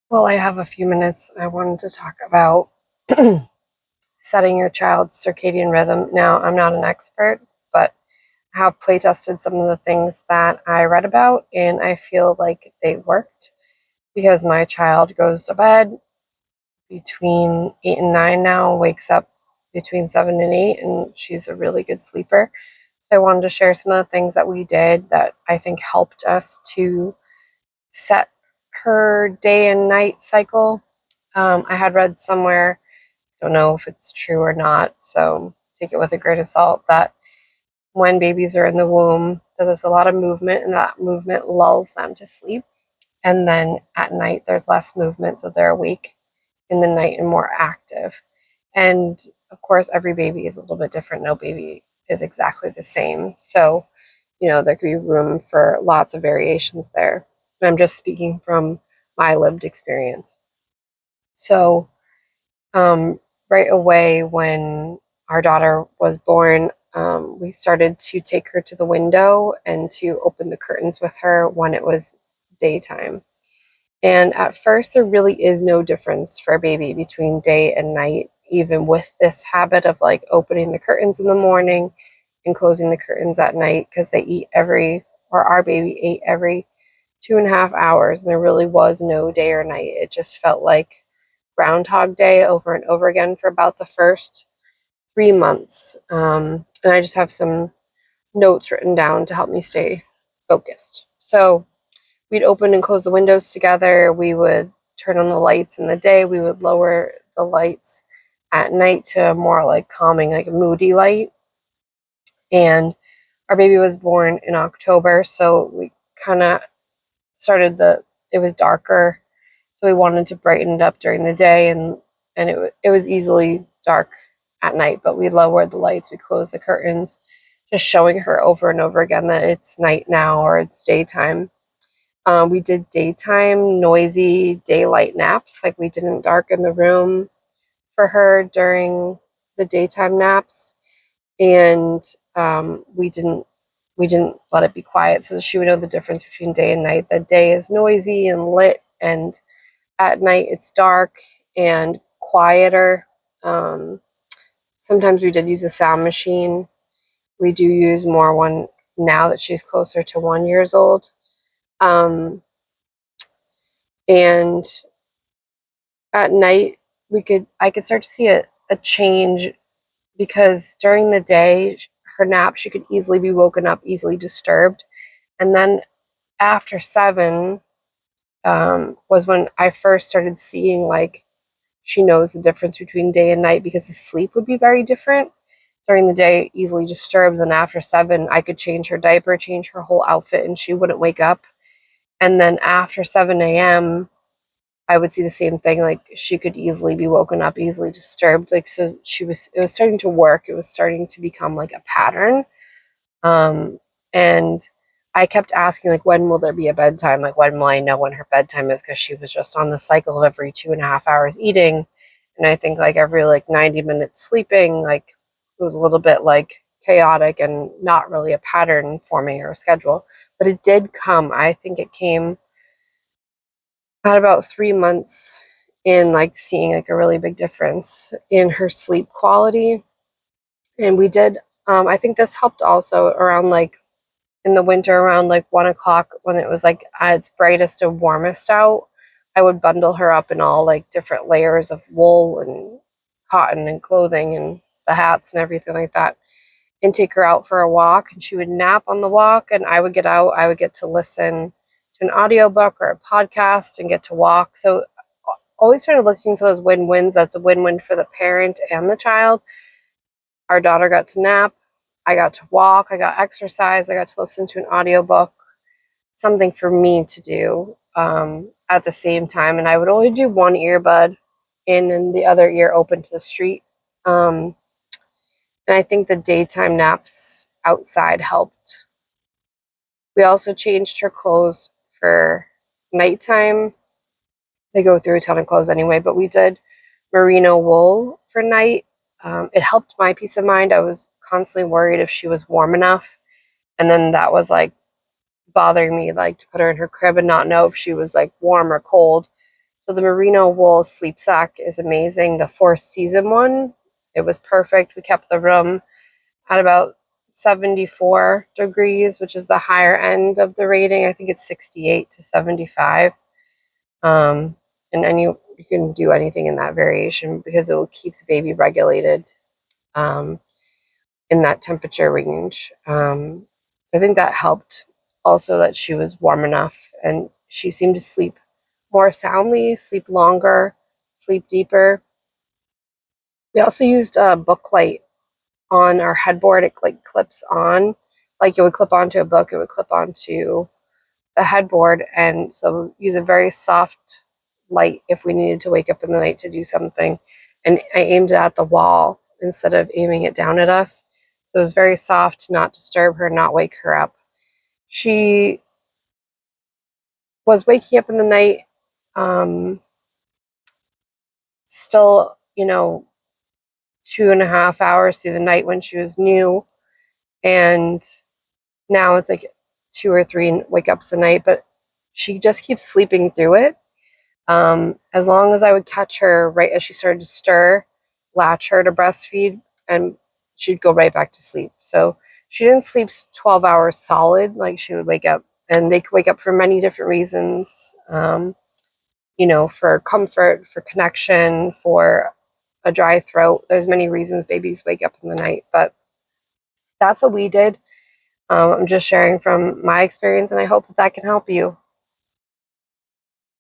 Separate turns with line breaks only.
Well, I have a few minutes. I wanted to talk about setting your child's circadian rhythm. Now, I'm not an expert, but I have play tested some of the things that I read about, and I feel like they worked because my child goes to bed between 8 and 9 now, wakes up between 7 and 8, and she's a really good sleeper. So I wanted to share some of the things that we did that I think helped us to set her day and night cycle. I had read somewhere, don't know if it's true or not, so take it with a grain of salt, that when babies are in the womb, that there's a lot of movement and that movement lulls them to sleep. And then at night, there's less movement, so they're awake in the night and more active. And of course, every baby is a little bit different. No baby is exactly the same. So, there could be room for lots of variations there. And I'm just speaking from my lived experience. So, right away when our daughter was born, we started to take her to the window and to open the curtains with her when it was daytime. And at first, there really is no difference for a baby between day and night, even with this habit of like opening the curtains in the morning and closing the curtains at night, because our baby ate every 2.5 hours, and there really was no day or night. It just felt like Groundhog Day over and over again for about the first 3 months. And I just have some notes written down to help me stay focused. So we'd open and close the windows together. We would turn on the lights in the day. We would lower the lights at night to a more like calming, like a moody light. And our baby was born in October, so we kind of it was darker, so we wanted to brighten it up during the day, and it was easily dark at night, but we lowered the lights, we closed the curtains, just showing her over and over again that it's night now or it's daytime. We did daytime noisy daylight naps, like we didn't darken the room for her during the daytime naps, and we didn't let it be quiet, so she would know the difference between day and night. The day is noisy and lit, and at night it's dark and quieter. Um, Sometimes we did use a sound machine. We do use more one now that she's closer to 1 years old. Um, and at night I could start to see a change, because during the day, her nap, she could easily be woken up, easily disturbed. And then after 7, was when I first started seeing like she knows the difference between day and night, because the sleep would be very different. During the day, easily disturbed. Then after 7, I could change her diaper, change her whole outfit, and she wouldn't wake up. And then after 7 a.m., I would see the same thing. Like she could easily be woken up, easily disturbed. Like, so it was starting to work. It was starting to become like a pattern. Um, and I kept asking, like, when will there be a bedtime? Like, when will I know when her bedtime is? Because she was just on the cycle of every 2.5 hours eating. And I think like every like 90 minutes sleeping, like it was a little bit like chaotic and not really a pattern forming or a schedule. But it did come. I think it came at about 3 months in, like seeing like a really big difference in her sleep quality. And we did, I think this helped also around like in the winter around like 1 o'clock when it was like at its brightest and warmest out. I would bundle her up in all like different layers of wool and cotton and clothing and the hats and everything like that, and take her out for a walk, and she would nap on the walk, and I would get out. I would get to listen to an audiobook or a podcast and get to walk. So always started looking for those win-wins. That's a win-win for the parent and the child. Our daughter got to nap, I got to walk, I got exercise, I got to listen to an audiobook, something for me to do at the same time. And I would only do one earbud in and the other ear open to the street. And I think the daytime naps outside helped. We also changed her clothes for nighttime. They go through a ton of clothes anyway, but we did merino wool for night. It helped my peace of mind. I was constantly worried if she was warm enough. And then that was like bothering me, like to put her in her crib and not know if she was like warm or cold. So the merino wool sleep sack is amazing. The 4-season one, it was perfect. We kept the room at about 74 degrees, which is the higher end of the rating. I think it's 68 to 75. And then you can do anything in that variation because it will keep the baby regulated um, in that temperature range. So I think that helped also that she was warm enough and she seemed to sleep more soundly, sleep longer, sleep deeper. We also used a book light on our headboard. It like clips on, like it would clip onto a book, it would clip onto the headboard. And so use a very soft light if we needed to wake up in the night to do something. And I aimed it at the wall instead of aiming it down at us. So it was very soft to not disturb her, not wake her up. She was waking up in the night, still, 2.5 hours through the night when she was new. And now it's like 2 or 3 wake ups a night, but she just keeps sleeping through it. As long as I would catch her right as she started to stir, latch her to breastfeed, and she'd go right back to sleep. So she didn't sleep 12 hours solid. Like she would wake up, and they could wake up for many different reasons. For comfort, for connection, for a dry throat. There's many reasons babies wake up in the night, but that's what we did. I'm just sharing from my experience, and I hope that can help you.